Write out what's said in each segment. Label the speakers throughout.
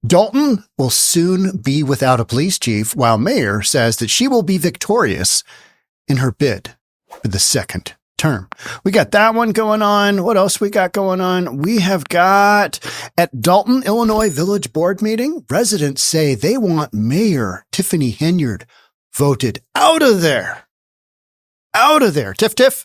Speaker 1: Dalton will soon be without a police chief, while Mayor says that she will be victorious in her bid for the second term. We got that one going on. What else we got going on? We have got at Dalton, Illinois Village Board meeting, residents say they want Mayor Tiffany Henyard voted out of there. Out of there. Tiff, Tiff,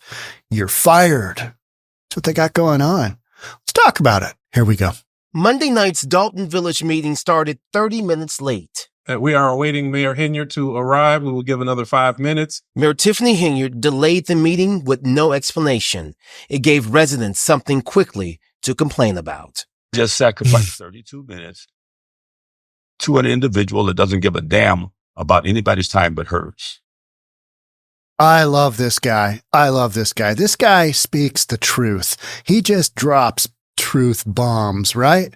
Speaker 1: you're fired. That's what they got going on. Let's talk about it. Here we go.
Speaker 2: Monday night's Dalton Village meeting started 30 minutes late.
Speaker 3: We are awaiting Mayor Henyard to arrive. We will give another 5 minutes.
Speaker 2: Mayor Tiffany Henyard delayed the meeting with no explanation. It gave residents something quickly to complain about.
Speaker 4: Just sacrificed 32 minutes to an individual that doesn't give a damn about anybody's time but hers.
Speaker 1: I love this guy. I love this guy. This guy speaks the truth. He just drops truth bombs, right?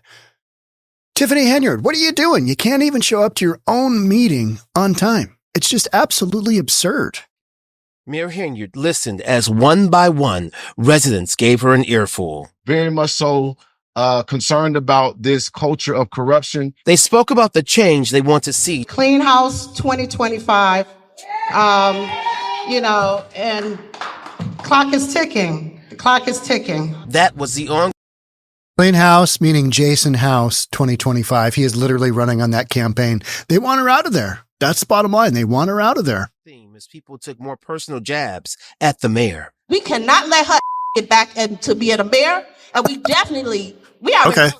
Speaker 1: Tiffany Henyard, what are you doing? You can't even show up to your own meeting on time. It's just absolutely absurd.
Speaker 2: Mayor Henyard listened as one by one, residents gave her an earful.
Speaker 5: Very much so concerned about this culture of corruption.
Speaker 2: They spoke about the change they want to see.
Speaker 6: Clean House 2025, and clock is ticking. The clock is ticking.
Speaker 2: That was the on.
Speaker 1: Clean House, meaning Jason House 2025. He is literally running on that campaign. They want her out of there. That's the bottom line. They want her out of there.
Speaker 2: Theme as people took more personal jabs at the mayor.
Speaker 6: We cannot let her get back to be the mayor. And we already know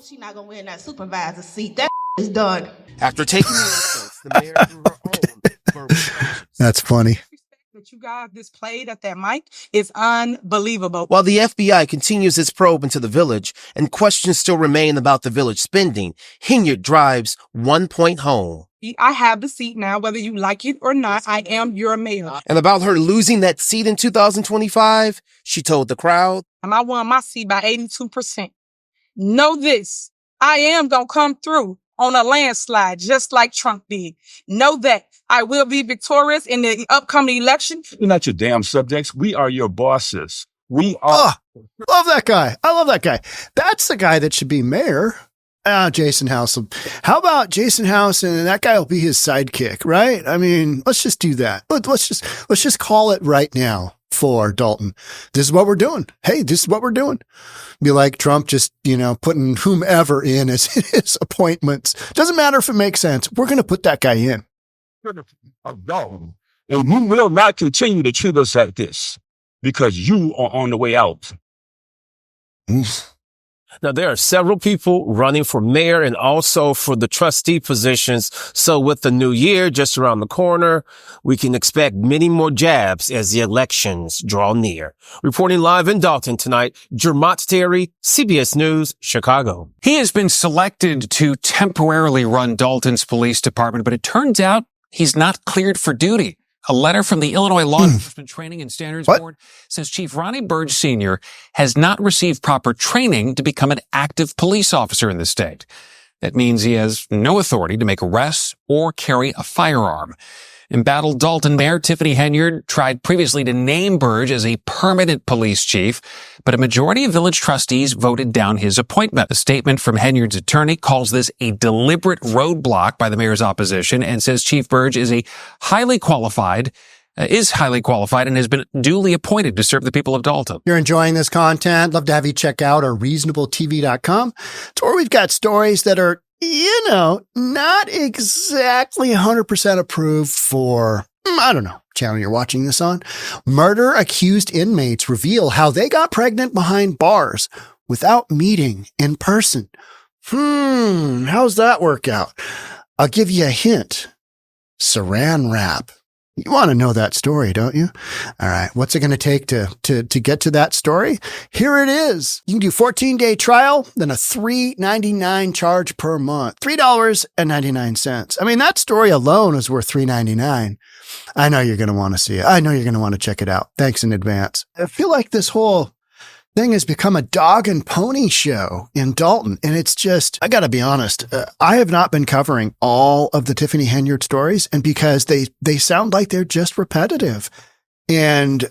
Speaker 6: she's not going to win that supervisor seat. That is done.
Speaker 2: After taking the insults, the mayor threw her own verbal punches.
Speaker 1: That's funny.
Speaker 7: That you guys displayed at that mic is unbelievable.
Speaker 2: While the FBI continues its probe into the village and questions still remain about the village spending, Henyard drives 1 point home.
Speaker 7: I have the seat now, whether you like it or not. I am your mayor.
Speaker 2: And about her losing that seat in 2025, she told the crowd,
Speaker 7: I won my seat by 82%. Know this, I am going to come through on a landslide, just like Trump did. Know that I will be victorious in the upcoming election.
Speaker 4: We're not your damn subjects. We are your bosses. We are.
Speaker 1: Love that guy. I love that guy. That's the guy that should be mayor. Jason House. How about Jason House and that guy will be his sidekick, right? I mean, let's just do that. Let's just call it right now for Dalton. This is what we're doing. Hey, this is what we're doing. Be like Trump just, putting whomever in as his appointments. Doesn't matter if it makes sense. We're going to put that guy in.
Speaker 4: And you will not continue to treat us like this because you are on the way out.
Speaker 8: Now, there are several people running for mayor and also for the trustee positions. So with the new year just around the corner, we can expect many more jabs as the elections draw near. Reporting live in Dalton tonight, Jermont Terry, CBS News, Chicago.
Speaker 9: He has been selected to temporarily run Dalton's police department, but it turns out he's not cleared for duty. A letter from the Illinois Law Enforcement Training and Standards Board says Chief Ronnie Burge Sr. has not received proper training to become an active police officer in the state. That means he has no authority to make arrests or carry a firearm. Embattled Dalton Mayor Tiffany Henyard tried previously to name Burge as a permanent police chief, but a majority of village trustees voted down his appointment. A statement from Henyard's attorney calls this a deliberate roadblock by the mayor's opposition and says Chief Burge is highly qualified and has been duly appointed to serve the people of Dalton.
Speaker 1: If you're enjoying this content, love to have you check out our reasonabletv.com. It's where we've got stories that are not exactly 100% approved for, channel you're watching this on. Murder accused inmates reveal how they got pregnant behind bars without meeting in person. How's that work out? I'll give you a hint. Saran wrap. You want to know that story, don't you? All right. What's it going to take to get to that story? Here it is. You can do 14-day trial, then a $3.99 charge per month. $3.99. I mean, that story alone is worth $3.99. I know you're going to want to see it. I know you're going to want to check it out. Thanks in advance. I feel like this whole thing has become a dog and pony show in Dalton. And it's just, I got to be honest, I have not been covering all of the Tiffany Henyard stories, and because they sound like they're just repetitive. And,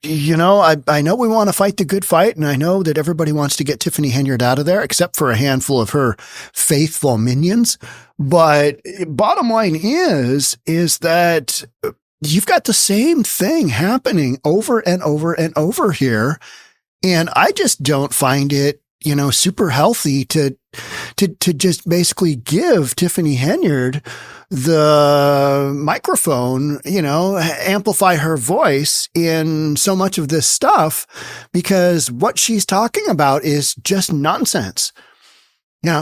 Speaker 1: I know we want to fight the good fight, and I know that everybody wants to get Tiffany Henyard out of there, except for a handful of her faithful minions. But bottom line is that you've got the same thing happening over and over and over here. And I just don't find it, super healthy to just basically give Tiffany Henyard the microphone, amplify her voice in so much of this stuff, because what she's talking about is just nonsense.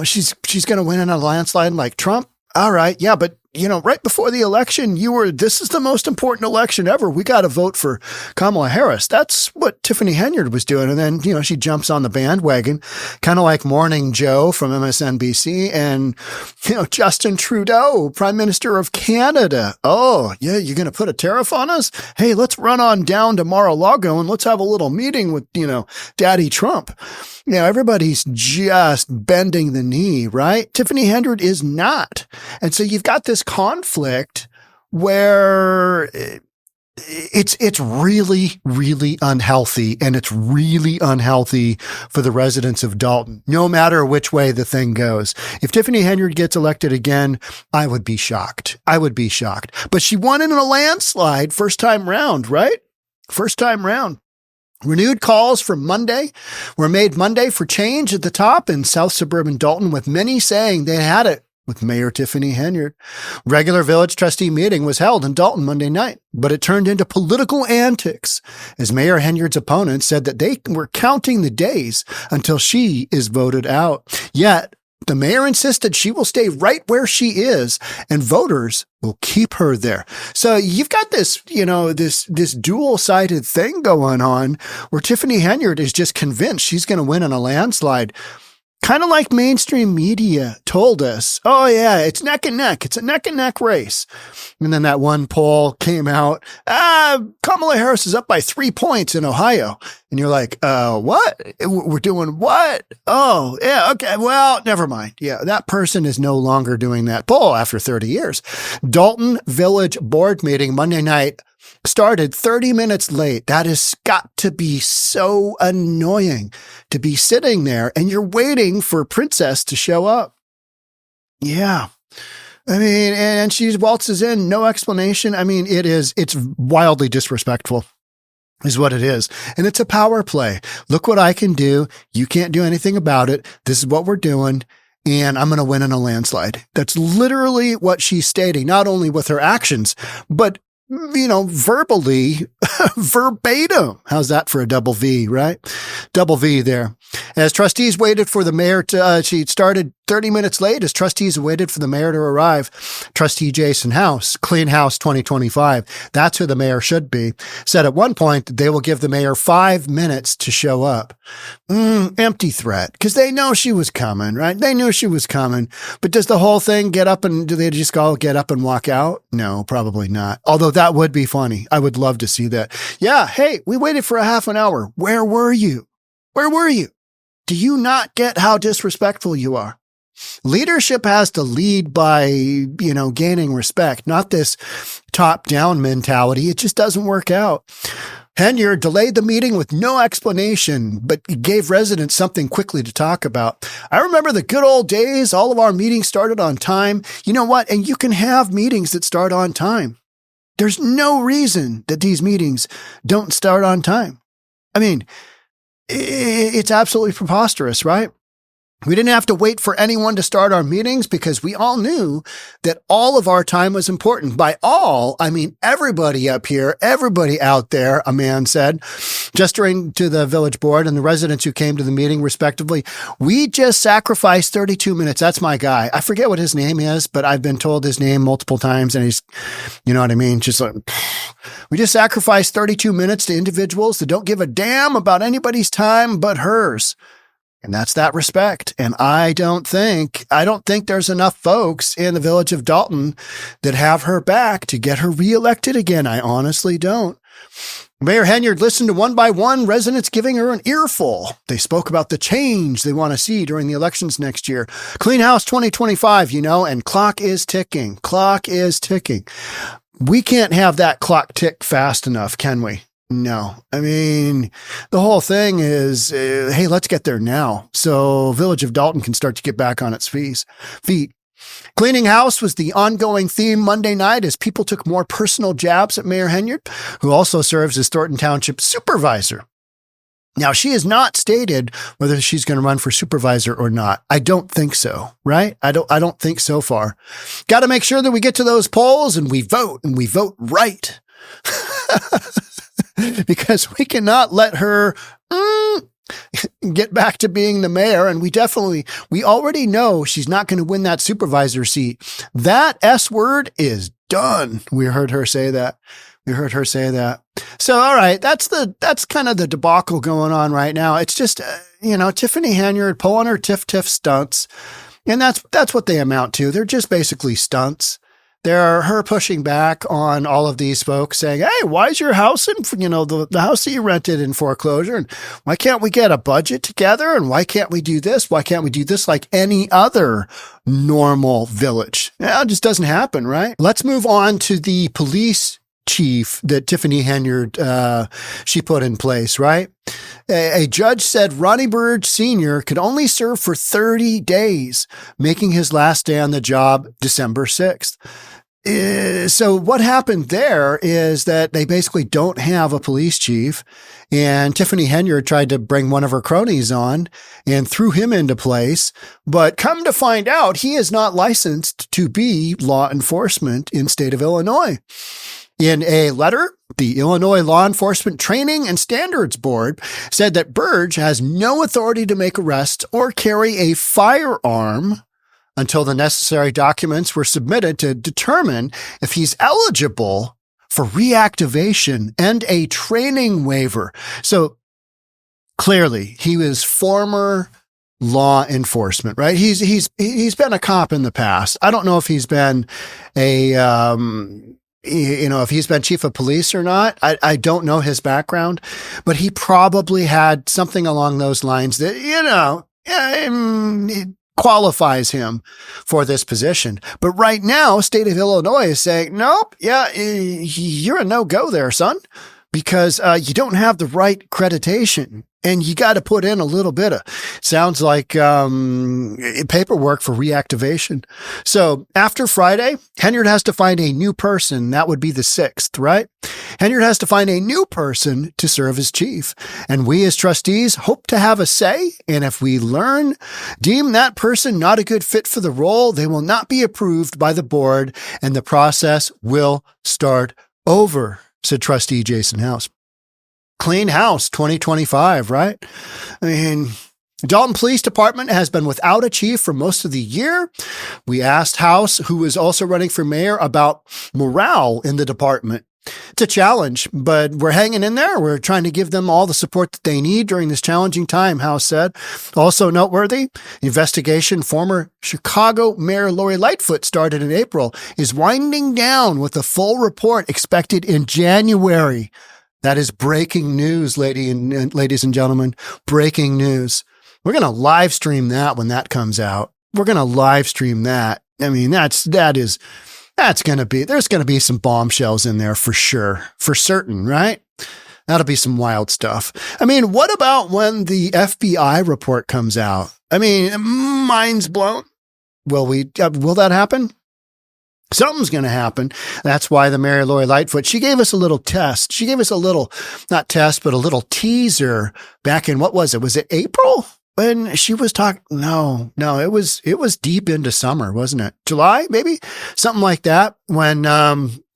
Speaker 1: She's going to win in a landslide like Trump. All right. Yeah. But right before the election, this is the most important election ever. We got to vote for Kamala Harris. That's what Tiffany Henyard was doing. And then, she jumps on the bandwagon, kind of like Morning Joe from MSNBC and, Justin Trudeau, Prime Minister of Canada. Oh, yeah. You're going to put a tariff on us? Hey, let's run on down to Mar-a-Lago and let's have a little meeting with, Daddy Trump. Everybody's just bending the knee, right? Tiffany Henyard is not. And so you've got this conflict where it's really, really unhealthy, and it's really unhealthy for the residents of Dalton, no matter which way the thing goes. If Tiffany Henyard gets elected again, I would be shocked. But she won in a landslide first time round, right? First time round. Renewed calls for Monday were made Monday for change at the top in South Suburban Dalton, with many saying they had it with Mayor Tiffany Henyard. Regular village trustee meeting was held in Dalton Monday night, but it turned into political antics as Mayor Henyard's opponents said that they were counting the days until she is voted out. Yet, the mayor insisted she will stay right where she is, and voters will keep her there. So you've got this, this dual-sided thing going on where Tiffany Henyard is just convinced she's going to win in a landslide. Kind of like mainstream media told us, oh yeah, it's neck and neck. It's a neck and neck race. And then that one poll came out, Kamala Harris is up by 3 points in Ohio. And you're like, what? We're doing what? Oh, yeah. Okay. Well, never mind. Yeah. That person is no longer doing that poll after 30 years. Dalton Village Board meeting Monday night started 30 minutes late. That has got to be so annoying to be sitting there and you're waiting for Princess to show up. Yeah. I mean, and she waltzes in, no explanation. I mean, it's wildly disrespectful is what it is. And it's a power play. Look what I can do. You can't do anything about it. This is what we're doing. And I'm going to win in a landslide. That's literally what she's stating, not only with her actions, but verbally, verbatim. How's that for a double V, right? Double V there. As trustees waited for the mayor she started 30 minutes late as trustees waited for the mayor to arrive. Trustee Jason House, Clean House 2025. That's who the mayor should be. Said at one point that they will give the mayor 5 minutes to show up. Empty threat. Because they know she was coming, right? They knew she was coming. But does the whole thing do they just all get up and walk out? No, probably not. Although that would be funny. I would love to see that. Yeah. Hey, we waited for a half an hour. Where were you? Where were you? Do you not get how disrespectful you are? Leadership has to lead by, gaining respect, not this top-down mentality. It just doesn't work out. Henyard delayed the meeting with no explanation, but gave residents something quickly to talk about. I remember the good old days. All of our meetings started on time. You know what? And you can have meetings that start on time. There's no reason that these meetings don't start on time. I mean, it's absolutely preposterous, right? We didn't have to wait for anyone to start our meetings because we all knew that all of our time was important. By all, I mean everybody up here, everybody out there, a man said, gesturing to the village board and the residents who came to the meeting respectively. We just sacrificed 32 minutes. That's my guy. I forget what his name is, but I've been told his name multiple times and he's, you know what I mean? Just like, we just sacrificed 32 minutes to individuals that don't give a damn about anybody's time but hers. And that's that respect. And I don't think there's enough folks in the village of Dalton that have her back to get her reelected again. I honestly don't. Mayor Henyard listened to one by one residents giving her an earful. They spoke about the change they want to see during the elections next year. Clean House 2025, and clock is ticking. Clock is ticking. We can't have that clock tick fast enough, can we? No. I mean, the whole thing is, hey, let's get there now. So Village of Dalton can start to get back on its feet. Cleaning house was the ongoing theme Monday night as people took more personal jabs at Mayor Henyard, who also serves as Thornton Township supervisor. Now, she has not stated whether she's going to run for supervisor or not. I don't think so, right? I don't think so far. Got to make sure that we get to those polls and we vote right. Because we cannot let her get back to being the mayor. And we already know she's not going to win that supervisor seat. That S word is done. We heard her say that. So, all right, that's kind of the debacle going on right now. It's just, Tiffany Henyard pulling her tiff stunts. And that's what they amount to. They're just basically stunts. They're her pushing back on all of these folks saying, hey, why is your house the house that you rented in foreclosure? And why can't we get a budget together? And why can't we do this? Why can't we do this like any other normal village? It just doesn't happen, right? Let's move on to the police chief that Tiffany Henyard, she put in place, right? A judge said Ronnie Burge Sr. could only serve for 30 days, making his last day on the job December 6th. So what happened there is that they basically don't have a police chief, and Tiffany Henyard tried to bring one of her cronies on and threw him into place. But come to find out, he is not licensed to be law enforcement in state of Illinois. In a letter, the Illinois Law Enforcement Training and Standards Board said that Burge has no authority to make arrests or carry a firearm until the necessary documents were submitted to determine if he's eligible for reactivation and a training waiver. So clearly he was former law enforcement, right? He's been a cop in the past. I don't know if he's been if he's been chief of police or not. I don't know his background, but he probably had something along those lines that, it qualifies him for this position. But right now, state of Illinois is saying, nope, you're a no-go there, son, because you don't have the right accreditation. And you got to put in a little bit of, sounds like paperwork for reactivation. So after Friday, Henyard has to find a new person. That would be the 6th, right? Henyard has to find a new person to serve as chief. And we as trustees hope to have a say. And if we deem that person not a good fit for the role, they will not be approved by the board and the process will start over, said trustee Jason House. Clean house 2025, right? I mean, Dalton Police Department has been without a chief for most of the year. We asked House, who is also running for mayor, about morale in the department. It's a challenge, but we're hanging in there. We're trying to give them all the support that they need during this challenging time, House said. Also noteworthy, investigation former Chicago Mayor Lori Lightfoot started in April is winding down with a full report expected in January. That is breaking news, ladies and gentlemen. Breaking news. We're going to live stream that when that comes out. We're going to live stream that. I mean, there's going to be some bombshells in there for sure, for certain, right? That'll be some wild stuff. I mean, what about when the FBI report comes out? I mean, mind's blown. Will that happen? Something's going to happen. That's why the Mayor Lori Lightfoot, she gave us a little test. She gave us a little, not test, but a little teaser back in, what was it? Was it April? When she was talking? No, it was deep into summer, wasn't it? July, maybe? Something like that. When,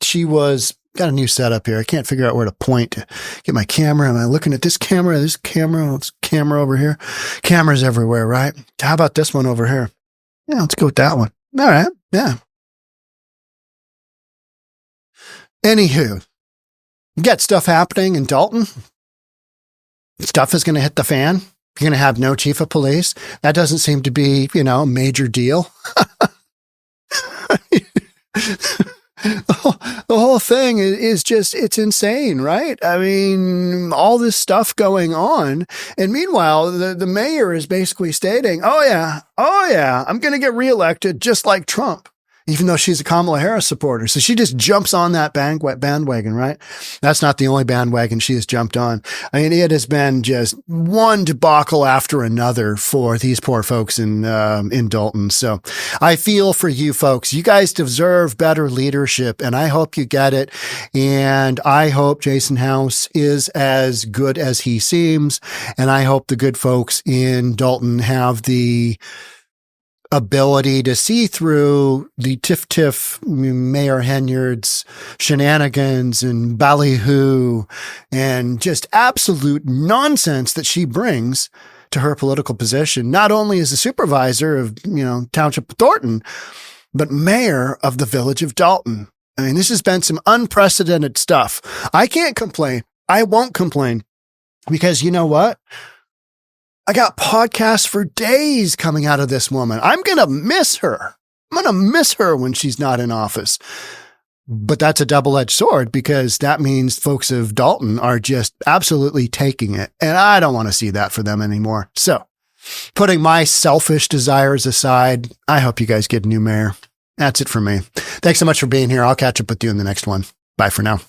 Speaker 1: she was, got a new setup here. I can't figure out where to point to get my camera. Am I looking at this camera, this camera over here? Cameras everywhere, right? How about this one over here? Yeah, let's go with that one. All right. Yeah. Anywho, you got stuff happening in Dalton. Stuff is going to hit the fan. You're going to have no chief of police. That doesn't seem to be, a major deal. The whole thing is just, it's insane, right? I mean, all this stuff going on. And meanwhile, the mayor is basically stating, oh yeah, I'm going to get reelected just like Trump. even though she's a Kamala Harris supporter. So she just jumps on that bandwagon, right? That's not the only bandwagon she has jumped on. I mean, it has been just one debacle after another for these poor folks in Dalton. So I feel for you folks. You guys deserve better leadership, and I hope you get it. And I hope Jason House is as good as he seems. And I hope the good folks in Dalton have the ability to see through the tiff Mayor Henyard's shenanigans and ballyhoo and just absolute nonsense that she brings to her political position, not only as a supervisor of, Township of Thornton, but mayor of the village of Dalton. I mean, this has been some unprecedented stuff. I can't complain. I won't complain because you know what? I got podcasts for days coming out of this woman. I'm going to miss her. I'm going to miss her when she's not in office. But that's a double-edged sword because that means folks of Dalton are just absolutely taking it. And I don't want to see that for them anymore. So putting my selfish desires aside, I hope you guys get a new mayor. That's it for me. Thanks so much for being here. I'll catch up with you in the next one. Bye for now.